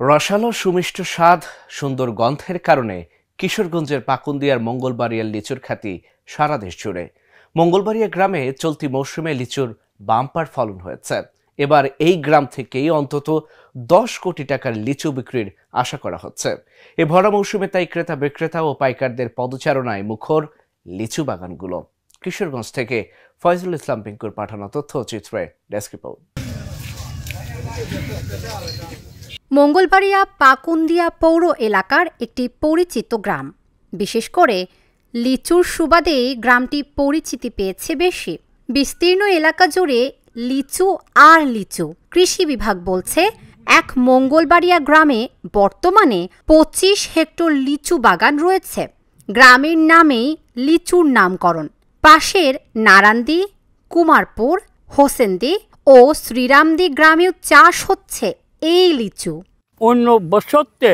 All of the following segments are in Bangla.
রসালো সুমিষ্ট স্বাদ, সুন্দর গন্ধের কারণে কিশোরগঞ্জের পাকুন্দিয়ার মঙ্গলবাড়িয়ার লিচুর খ্যাতি সারা দেশ জুড়ে। মঙ্গলবাড়িয়া গ্রামে চলতি মৌসুমে লিচুর বাম্পার ফলন হয়েছে। এবার এই গ্রাম থেকেই অন্তত 10 কোটি টাকার লিচু বিক্রির আশা করা হচ্ছে। এ ভরা মৌসুমে তাই ক্রেতা বিক্রেতা ও পাইকারদের পদচারণায় মুখর লিচু বাগানগুলো। কিশোরগঞ্জ থেকে ফয়জুল ইসলাম পিঙ্কুর পাঠানো তথ্যচিত্রে ডেস্ক রিপোর্ট। মঙ্গলবাড়িয়া পাকুন্দিয়া পৌর এলাকার একটি পরিচিত গ্রাম। বিশেষ করে লিচুর সুবাদে গ্রামটি পরিচিতি পেয়েছে বেশি। বিস্তীর্ণ এলাকা জুড়ে লিচু আর লিচু। কৃষি বিভাগ বলছে, এক মঙ্গলবাড়িয়া গ্রামে বর্তমানে 25 হেক্টর লিচু বাগান রয়েছে। গ্রামের নামেই লিচুর নামকরণ। পাশের নারান্দি, কুমারপুর, হোসেন্দি ও শ্রীরামদি গ্রামেও চাষ হচ্ছে এই লিচু। অন্য বছরতে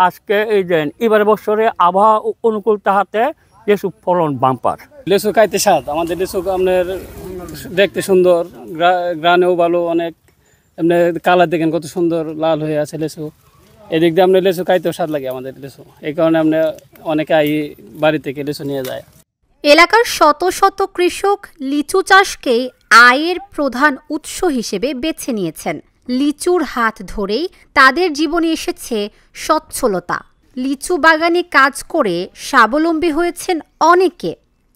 আজকে এই দেন এবার বছরে আবহাওয়া অনুকূল তাহাতে লিচু ফলন বাম্পার। লিচু খাইতে স্বাদ, আমাদের লিচু আপনার দেখতে সুন্দর, গ্রানেও ভালো, অনেক এমনি কালার দেখেন কত সুন্দর লাল হয়ে আছে লিচু। এদিক দিয়ে আপনার লিচু খাইতেও স্বাদ লাগে আমাদের লিচু, এই কারণে আপনি অনেকে বাড়ি থেকে লিচু নিয়ে যায়। এলাকার শত শত কৃষক লিচু চাষকে আয়ের প্রধান উৎস হিসেবে বেছে নিয়েছেন। লিচুর হাত ধরেই তাদের জীবনে এসেছে সচ্ছলতা। লিচু বাগানে কাজ করে স্বাবলম্বী হয়েছেন অনেকে।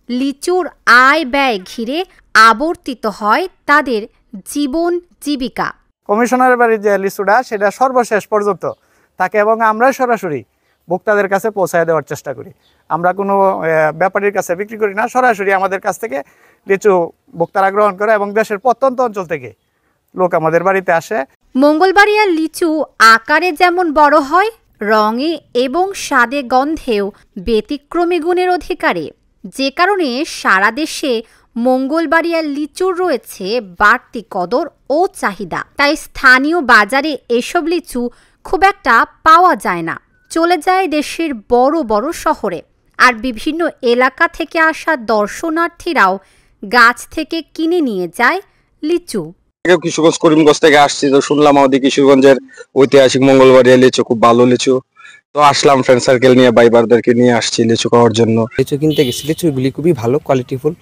লিচুর আয় ব্যয় ঘিরে আবর্তিত হয় তাদের জীবন জীবিকা। কমিশনারের বাড়ির যে লিচুটা সেটা সর্বশেষ পর্যন্ত থাকে এবং আমরা সরাসরি ভোক্তাদের কাছে পৌঁছায় দেওয়ার চেষ্টা করি। আমরা কোনো ব্যাপারীর কাছে বিক্রি করি না, সরাসরি আমাদের কাছ থেকে লিচু ভোক্তারা গ্রহণ করে এবং দেশের প্রত্যন্ত অঞ্চল থেকে লোক আমাদের বাড়িতে আসে। মঙ্গলবাড়িয়ার লিচু আকারে যেমন বড় হয়, রঙে এবং স্বাদে গন্ধেও ব্যতিক্রমী গুণের অধিকারী, যে কারণে সারা দেশে মঙ্গলবাড়িয়ার লিচুর রয়েছে বাড়তি কদর ও চাহিদা। তাই স্থানীয় বাজারে এসব লিচু খুব একটা পাওয়া যায় না, চলে যায় দেশের বড় বড় শহরে। আর বিভিন্ন এলাকা থেকে আসা দর্শনার্থীরাও গাছ থেকে কিনে নিয়ে যায় লিচু। কিশোরগঞ্জ করিমগঞ্জ থেকে আসছি, তো শুনলাম আমাদের কিশোরগঞ্জের ঐতিহাসিক মঙ্গলবাড়িয়া লিচু খুব ভালো লিচু, তো আসলাম ফ্রেন্ড সার্কেল নিয়ে, ভাইবারদেরকে নিয়ে আসছি লিচু খাওয়ার জন্য। লিচু কিনতে গেছি, লিচুগুলি খুবই ভালো কোয়ালিটিফুল।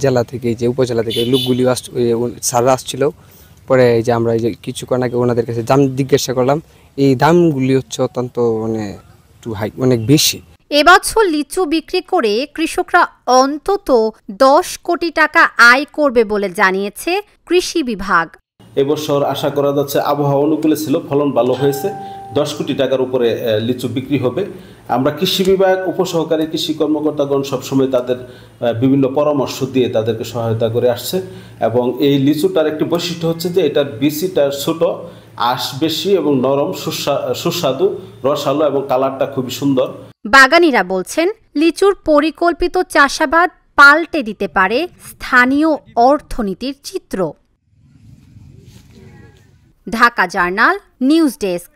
জেলা থেকে যে উপজেলা থেকে লোকগুলি স্যাররা আসছিল। পরে যে আমরা এই যে কিছুক্ষণ আগে ওনাদের কাছে দাম জিজ্ঞাসা করলাম, এই দামগুলি হচ্ছে অত্যন্ত একটু হাই, অনেক বেশি। এবছর লিচু বিক্রি করে কৃষকরা অন্তত 10 কোটি টাকা আয় করবে বলে জানিয়েছে কৃষি বিভাগ। এবছর আশা করা যাচ্ছে আবহাওয়া অনুকূলে ছিল, ফলন ভালো হয়েছে, 10 কোটি টাকার উপরে লিচু বিক্রি হবে। আমরা কৃষি বিভাগ উপসহকারী কৃষি কর্মকর্তাগণ সবসময় তাদের বিভিন্ন পরামর্শ দিয়ে তাদেরকে সহায়তা করে আসছে। এবং এই লিচুটার একটি বৈশিষ্ট্য হচ্ছে যে এটার বিচিটা ছোট, আঁশ বেশি এবং নরম, সুস্বাদু, রসালো এবং কালারটা খুবই সুন্দর। বাগানীরা বলছেন, লিচুর পরিকল্পিত চাষাবাদ পাল্টে দিতে পারে স্থানীয় অর্থনীতির চিত্র। Dhaka journal news desk.